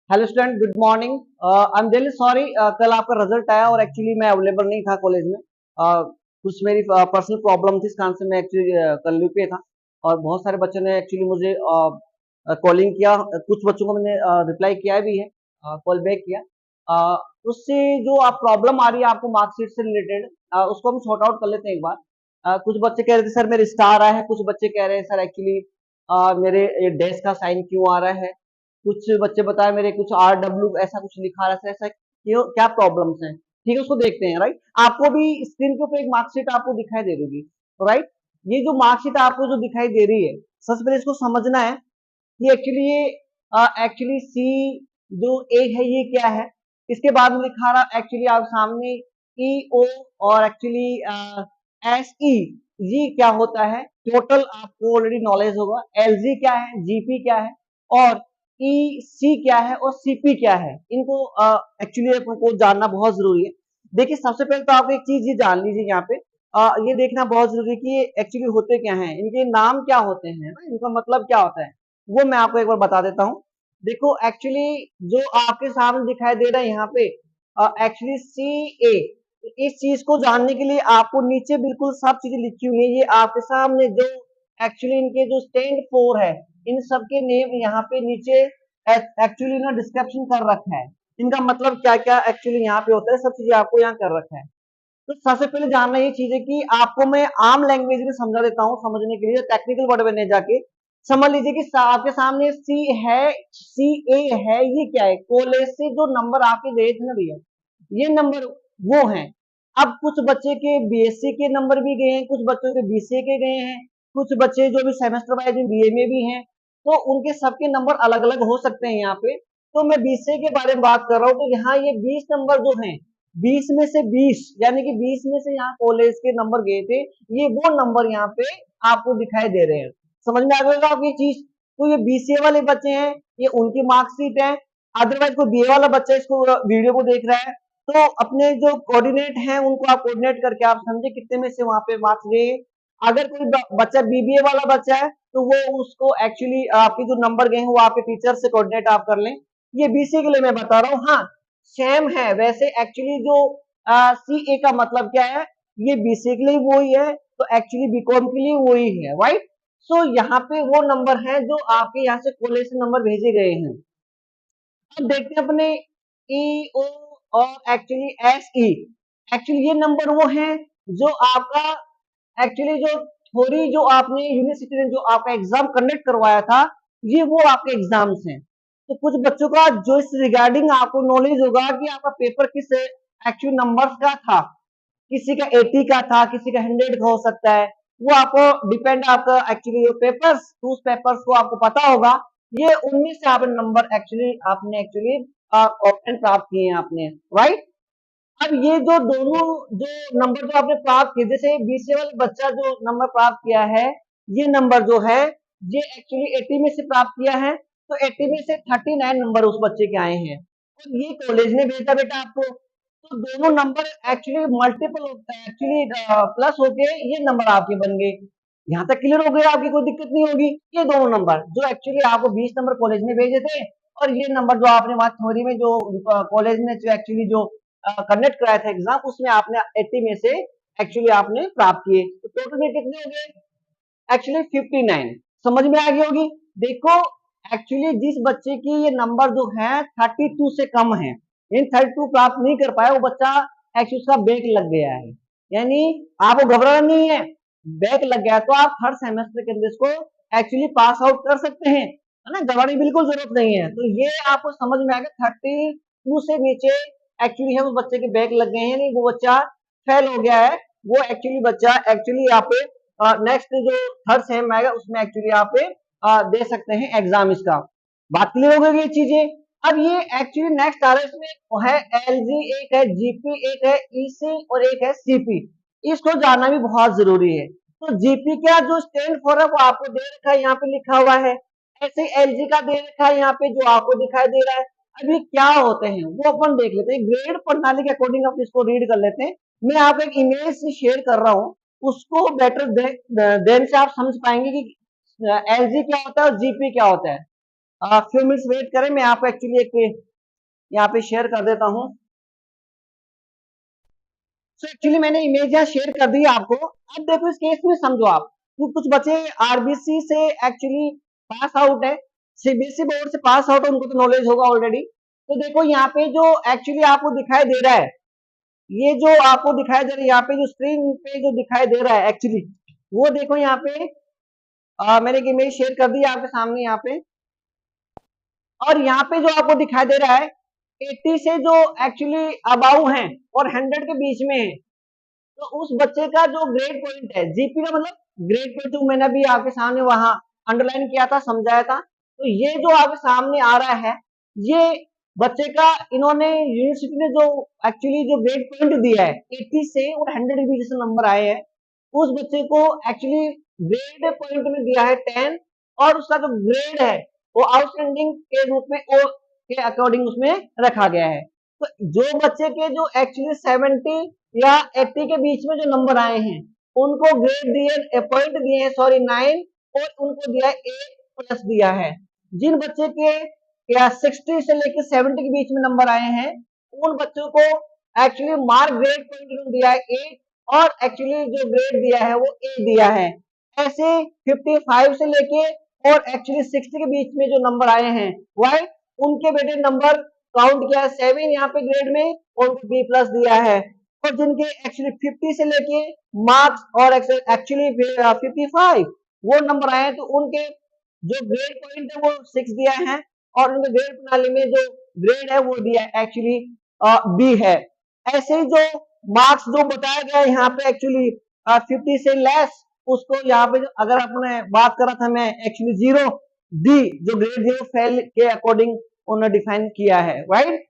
Hello student, good morning. I am really sorry, कल आपका result आया और एक्चुअली मैं अवेलेबल नहीं था कॉलेज में। कुछ मेरी पर्सनल प्रॉब्लम थी, इस कारण से मैं एक्चुअली कल लीव पे था। और बहुत सारे बच्चों ने एक्चुअली मुझे कॉलिंग किया, कुछ बच्चों को मैंने रिप्लाई किया भी है, कॉल बैक किया। uh, उससे जो आप प्रॉब्लम आ रही है आपको मार्कशीट से रिलेटेड, उसको हम सॉर्ट आउट कर लेते हैं एक बार। कुछ बच्चे कह रहे थे सर मेरे स्टार आया है, कुछ बच्चे कह रहे हैं सर एक्चुअली मेरे डैश का साइन क्यों आ रहा है। कुछ बच्चे बताए मेरे कुछ RW ऐसा कुछ लिखा रहा है, ऐसा क्यों, क्या प्रॉब्लम्स हैं। ठीक है, उसको देखते हैं। राइट, आपको भी स्क्रीन के ऊपर एक मार्कशीट आपको दिखाई दे रही होगी। राइट, ये जो मार्कशीट आपको जो दिखाई दे रही है, सबसे पहले इसको समझना है कि एक्चुअली ये एक्चुअली सी जो ए है ये क्या है। इसके बाद में लिखा रहा एक्चुअली आप सामने EO, और एक्चुअली SE, ये क्या होता है टोटल आपको ऑलरेडी नॉलेज होगा। LG क्या है, GP क्या है, और EC क्या है, और CP क्या है। इनको एक्चुअली आपको जानना बहुत जरूरी है। देखिए, सबसे पहले तो आप एक चीज ये जान लीजिए यहाँ पे, ये देखना बहुत जरूरी है कि ये एक्चुअली होते क्या हैं, इनके नाम क्या होते हैं, इनका मतलब क्या होता है, वो मैं आपको एक बार बता देता हूँ। देखो एक्चुअली जो आपके सामने दिखाई दे रहा है यहाँ पे एक्चुअली CA, इस चीज को जानने के लिए आपको नीचे बिल्कुल सब चीजें लिखी हुई है। ये आपके सामने जो एक्चुअली इनके जो स्टैंड फोर है, इन सब के नेम यहाँ पे नीचे एक्चुअली ना डिस्क्रिप्शन कर रखा है। इनका मतलब क्या क्या एक्चुअली यहाँ पे होता है, सब चीजें आपको यहाँ कर रखा है। तो सबसे पहले जानना ये चीज है कि आपको मैं आम लैंग्वेज में समझा देता हूँ समझने के लिए, टेक्निकल वर्ड में नहीं जाके। समझ लीजिए कि आपके सामने सी है, CA है, ये क्या है, कॉलेज से जो नंबर आपके गए थे ना भैया, ये नंबर वो हैं। अब कुछ बच्चे के BSc के नंबर भी गए हैं, कुछ बच्चों के BCA के गए हैं, कुछ बच्चे जो भी सेमेस्टर वाइज BA में भी हैं, तो उनके सबके नंबर अलग अलग हो सकते हैं यहाँ पे। तो मैं BCA के बारे में बात कर रहा हूँ, तो यहाँ ये 20 नंबर जो हैं, 20 में से 20 यानी कि 20 में से यहाँ कॉलेज के नंबर गए थे, ये वो नंबर यहाँ पे आपको दिखाई दे रहे हैं। समझ में आ गएगा आपको ये चीज। तो ये BCA वाले बच्चे हैं, ये उनकी मार्कशीट है। अदरवाइज कोई BA वाला बच्चा इसको वीडियो को देख रहा है, तो अपने जो कोऑर्डिनेट हैं उनको आप कोऑर्डिनेट करके आप समझे कितने में से वहां पे मार्क्स गए। अगर कोई बच्चा BBA वाला बच्चा है तो वो उसको एक्चुअली आपके जो नंबर गए हैं वो आपके टीचर से कोऑर्डिनेट आप कर लें। ये BCA के लिए मैं बता रहा हूँ। हाँ, सेम है वैसे एक्चुअली जो CA का मतलब क्या है, ये BCA के लिए वही है, तो एक्चुअली BCom के लिए वही है। राइट, सो यहाँ पे वो नंबर है जो आपके यहाँ से कॉलेज से नंबर भेजे गए हैं। अब देखते हैं अपने EO और एक्चुअली SE। एक्चुअली ये नंबर वो हैं जो आपका एक्चुअली जो थोड़ी जो आपने यूनिवर्सिटी ने जो आपका एग्जाम कंडक्ट करवाया था, ये वो आपके एग्जाम्स हैं। तो कुछ बच्चों का जो इस रिगार्डिंग आपको नॉलेज होगा कि आपका पेपर किस एक्चुअल नंबर्स का था। किसी का 80 का था, किसी का 100 का हो सकता है। वो आपको डिपेंड, आपका एक्चुअली जो पेपर्स, उस पेपर्स को आपको पता होगा। ये 19 से आपने नंबर आपने एक्चुअली ऑप्शन प्राप्त किए हैं आपने। राइट, अब ये जो दोनों जो नंबर जो आपने प्राप्त किए, जैसे BCA वाला बच्चा जो नंबर प्राप्त किया है, ये नंबर जो है ये एक्चुअली 80 में से प्राप्त किया है, तो 80 में से 39 नंबर उस बच्चे के आए हैं, और ये कॉलेज ने भेजा बेटा आपको। तो दोनों number actually multiple actually plus होके ये नंबर आपके बन गए। यहाँ तक क्लियर हो गया, आपकी कोई दिक्कत नहीं होगी। ये दोनों नंबर जो एक्चुअली आपको 20 नंबर कॉलेज ने भेजे थे, और ये नंबर जो आपने वहां थ्योरी में जो कॉलेज ने जो एक्चुअली जो कंडक्ट कराया था एग्जाम, उसमें आपने 80 में से एक्चुअली आपने प्राप्त किए, तो टोटल में कितने हो गए एक्चुअली 59। समझ में आ गई होगी। देखो एक्चुअली जिस बच्चे की ये नंबर जो है 32 से कम है, इन 32 प्राप्त नहीं कर पाया वो बच्चा, एक्चुअली उसका बैक लग गया है। यानी आपको घबराना नहीं है, बैक लग गया तो आप थर्ड सेमेस्टर के अंदर इसको एक्चुअली पास आउट कर सकते हैं, है ना, घबराने की बिल्कुल जरूरत नहीं है। तो ये आपको समझ में आ गया, 32 से नीचे एक्चुअली है उस बच्चे के बैक लग गए हैं, नहीं वो बच्चा फेल हो गया है। वो एक्चुअली बच्चा एक्चुअली यहाँ पे नेक्स्ट जो थर्ड सेम आएगा उसमें एक्चुअली आप दे सकते हैं एग्जाम इसका। बात क्लियर हो गई ये चीजें। अब ये एक्चुअली नेक्स्ट आ रहा है, इसमें है LG, एक है GP, एक है EC, और एक है CP। इसको जानना भी बहुत जरूरी है। तो GP का जो स्टैंड फॉर है वो आपको दे रखा है, यहाँ पे लिखा हुआ है। ऐसे LG का दे रखा है यहाँ पे जो आपको दिखाई दे रहा है। अभी क्या होते हैं वो अपन देख लेते हैं, ग्रेड प्रणाली के अकॉर्डिंग आप इसको रीड कर लेते हैं। मैं आपको एक इमेज से शेयर कर रहा हूँ, उसको बेटर देन से आप समझ पाएंगे कि LG क्या होता है और GP क्या होता है। फ्यू मिनट्स वेट करें, मैं आपको एक्चुअली एक यहाँ पे शेयर कर देता हूँ। सो एक्चुअली मैंने इमेज यहाँ शेयर कर दी है आपको। अब देखो इस केस में समझो आप, तो कुछ बच्चे आरबीसी से एक्चुअली पास आउट है, सीबीएसई बोर्ड से पास आउट है, उनको तो नॉलेज होगा ऑलरेडी। तो देखो यहाँ पे जो एक्चुअली आपको दिखाई दे रहा है, ये जो आपको दिखाई दे रहा है यहाँ पे जो स्क्रीन पे जो दिखाई दे रहा है एक्चुअली, वो देखो यहाँ पे मैंने एक इमेज शेयर कर दी है आपके सामने यहाँ पे। और यहाँ पे जो आपको दिखाई दे रहा है 80 से जो एक्चुअली अबाउ हैं और 100 के बीच में है, तो उस बच्चे का जो ग्रेड पॉइंट है, जीपी का मतलब ग्रेड पॉइंट, जो मैंने अभी आपके सामने वहां अंडरलाइन किया था, समझाया था, तो ये जो आपके सामने आ रहा है, ये बच्चे का इन्होंने यूनिवर्सिटी ने जो एक्चुअली जो ग्रेड पॉइंट दिया है 80 से और 100 के बीच नंबर आए हैं, उस बच्चे को एक्चुअली ग्रेड पॉइंट में दिया है 10, और उसका जो ग्रेड है वो आउटस्टैंडिंग के रूप में ओ के अकॉर्डिंग उसमें रखा गया है। तो जो बच्चे के जो एक्चुअली 70 या 80 के बीच में जो नंबर आए हैं, उनको ग्रेड दिए, पॉइंट दिए हैं सॉरी 9, और उनको दिया है 8+ दिया है। जिन बच्चे के या 60 से लेकर 70 के बीच में नंबर आए हैं, उन बच्चों को एक्चुअली मार्क ग्रेड पॉइंट दिया है 8, और एक्चुअली जो ग्रेड दिया है वो ए दिया है। ऐसे 55 से लेके और एक्चुअली 60 के बीच में जो नंबर आए हैं, वाई उनके बेटे नंबर काउंट किया है 7 यहाँ पे ग्रेड में, और उनको बी+ दिया है। और जिनके एक्चुअली 50 से लेके मार्क्स और एक्चुअली 55 वो नंबर आए हैं, तो उनके जो ग्रेड पॉइंट है वो 6 दिया है, और उनके ग्रेड प्रणाली में जो ग्रेड है वो दिया है एक्चुअली बी है। ऐसे ही जो मार्क्स जो बताया गया है यहाँ पे एक्चुअली 50 से लेस, उसको यहाँ पे अगर आपने बात करा था मैं एक्चुअली 0 डी, जो ग्रेड 0 फेल के अकॉर्डिंग उन्होंने डिफाइन किया है, राइट।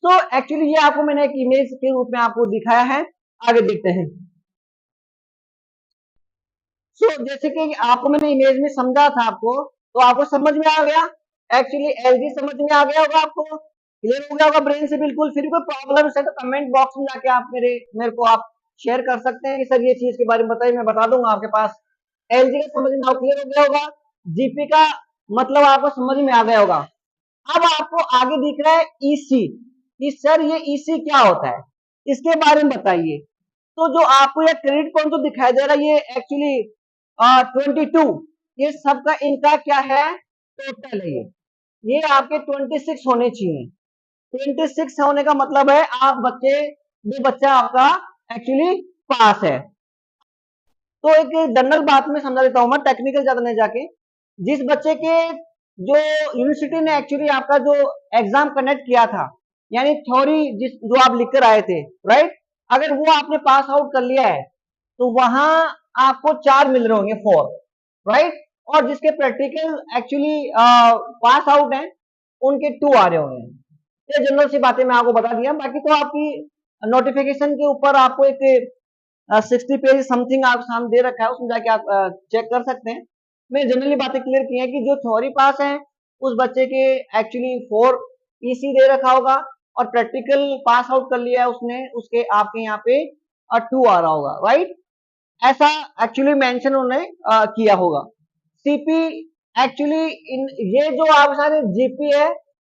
तो एक्चुअली ये आपको मैंने एक इमेज के रूप में आपको दिखाया है। आगे देखते हैं। जैसे कि आपको मैंने इमेज में समझा था आपको, तो आपको समझ में आ गया एक्चुअली, एलजी समझ में आ गया होगा आपको, क्लियर हो गया होगा ब्रेन से बिल्कुल। फिर कोई प्रॉब्लम है तो कमेंट बॉक्स में जाके आप मेरे को आप शेयर कर सकते हैं कि सर ये चीज के बारे में बताइए, मैं बता दूंगा आपके पास। एलजी का समझ में क्लियर हो गया होगा, जीपी का मतलब आपको समझ में आ गया होगा। अब आपको आगे दिख रहा है ईसी, कि सर ये ईसी क्या होता है, इसके बारे में बताइए। तो जो आपको ये क्रेडिट पॉइंट जो दिखाई दे रहा है, ये एक्चुअली 22, ये सबका इनका क्या है, टोटल है। ये आपके 26 होने चाहिए। 26 होने का मतलब है आप बच्चे, जो बच्चा आपका एक्चुअली पास है। तो एक जनरल बात में समझा देता हूं, मैं टेक्निकल ज्यादा नहीं जाके। जिस बच्चे के जो यूनिवर्सिटी ने एक्चुअली आपका जो एग्जाम कंडक्ट किया था, यानी थ्योरी जिस जो आप लिख कर आए थे, राइट, अगर वो आपने पास आउट कर लिया है, तो वहां आपको 4 मिल रहे होंगे, 4, राइट। और जिसके प्रैक्टिकल एक्चुअली पास आउट हैं, उनके 2 आ रहे होंगे। ये जनरल सी बातें मैं आपको बता दिया, बाकी तो आपकी नोटिफिकेशन के ऊपर आपको एक 60 पेज समथिंग आपके सामने दे रखा है, उसमें जाके आप चेक कर सकते हैं। मैं जनरली बातें क्लियर की है कि जो थ्योरी पास है उस बच्चे के एक्चुअली 4 ईसी दे रखा होगा, और प्रैक्टिकल पास आउट कर लिया है उसने, उसके आपके यहाँ पे 2 आ रहा होगा, राइट। ऐसा एक्चुअली मेंशन उन्होंने किया होगा। सीपी एक्चुअली इन ये जो आप सारे जीपी है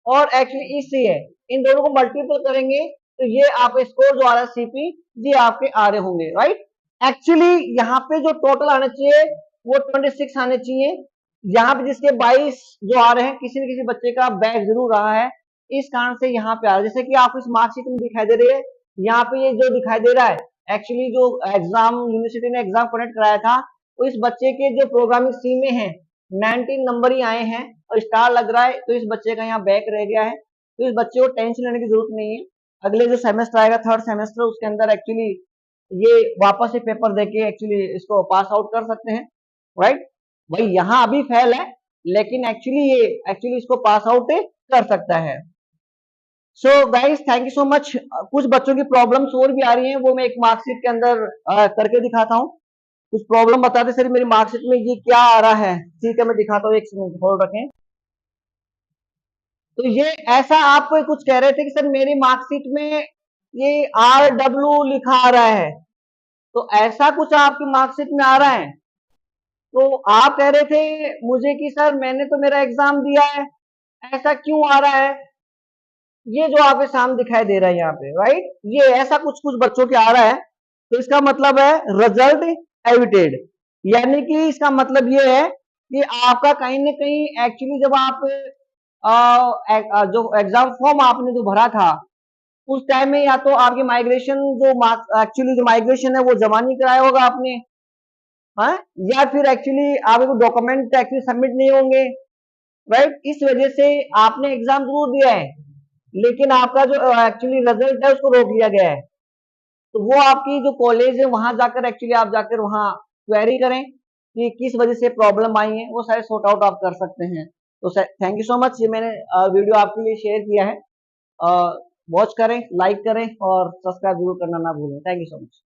और एक्चुअली ईसी है, इन दोनों को मल्टीपल करेंगे तो ये आपका स्कोर जो आ रहा है सीपी, ये आपके आ रहे होंगे, राइट। एक्चुअली यहाँ पे जो टोटल आना चाहिए वो 26 आने चाहिए। यहाँ पे जिसके 22 जो आ रहे हैं, किसी न किसी बच्चे का बैक जरूर रहा है, इस कारण से यहाँ पे आ रहा है। जैसे कि आपको इस मार्कशीट में दिखाई दे रही है, यहाँ पे ये जो दिखाई दे रहा है एक्चुअली जो एग्जाम यूनिवर्सिटी ने एग्जाम कंडक्ट कराया था, तो इस बच्चे के जो प्रोग्रामिंग सी में है 19 नंबर ही आए हैं और स्टार लग रहा है, तो इस बच्चे का यहाँ बैक रह गया है। तो इस बच्चे को टेंशन लेने की जरूरत नहीं है। अगले जो सेमेस्टर आएगा, थर्ड सेमेस्टर, उसके अंदर एक्चुअली ये वापस से पेपर देके एक्चुअली इसको पास आउट कर सकते हैं, राइट। भाई यहाँ अभी फेल है, लेकिन एक्चुअली ये एक्चुअली इसको पास आउट कर सकता है। So guys, thank you so much. कुछ बच्चों की प्रॉब्लम्स और भी आ रही हैं, वो मैं एक मार्कशीट के अंदर करके दिखाता हूँ। कुछ प्रॉब्लम बताते सर मेरी मार्कशीट में ये क्या आ रहा है, ठीक है मैं दिखाता हूँ, एक सेकंड होल्ड रखें। तो ये ऐसा आप कुछ कह रहे थे कि सर मेरी मार्कशीट में ये RW लिखा आ रहा है, तो ऐसा कुछ आपकी मार्कशीट में आ रहा है। तो आप कह रहे थे मुझे कि सर मैंने तो मेरा एग्जाम दिया है, ऐसा क्यों आ रहा है? ये जो आपके सामने दिखाई दे रहा है यहाँ पे, राइट, ये ऐसा कुछ कुछ बच्चों के आ रहा है, तो इसका मतलब है रिजल्ट एविटेड, यानी कि इसका मतलब ये है कि आपका कहीं ना कहीं एक्चुअली जब आप जो एग्जाम फॉर्म आपने जो भरा था उस टाइम में या तो आपकी माइग्रेशन जो मार्क्स एक्चुअली जो माइग्रेशन है वो जमा नहीं कराया होगा आपने, हाँ, या फिर एक्चुअली आपके डॉक्यूमेंट एक्चुअली सबमिट नहीं होंगे, राइट, इस वजह से आपने एग्जाम जरूर दिया है लेकिन आपका जो एक्चुअली रिजल्ट है उसको रोक लिया गया है। तो वो आपकी जो कॉलेज है वहां जाकर एक्चुअली आप जाकर वहां क्वेरी करें कि किस वजह से प्रॉब्लम आई है, वो सारे सॉर्ट आउट आप कर सकते हैं। तो थैंक यू सो मच, ये मैंने वीडियो आपके लिए शेयर किया है। वॉच करें, लाइक करें और सब्सक्राइब जरूर करना ना भूलें। Thank you so much.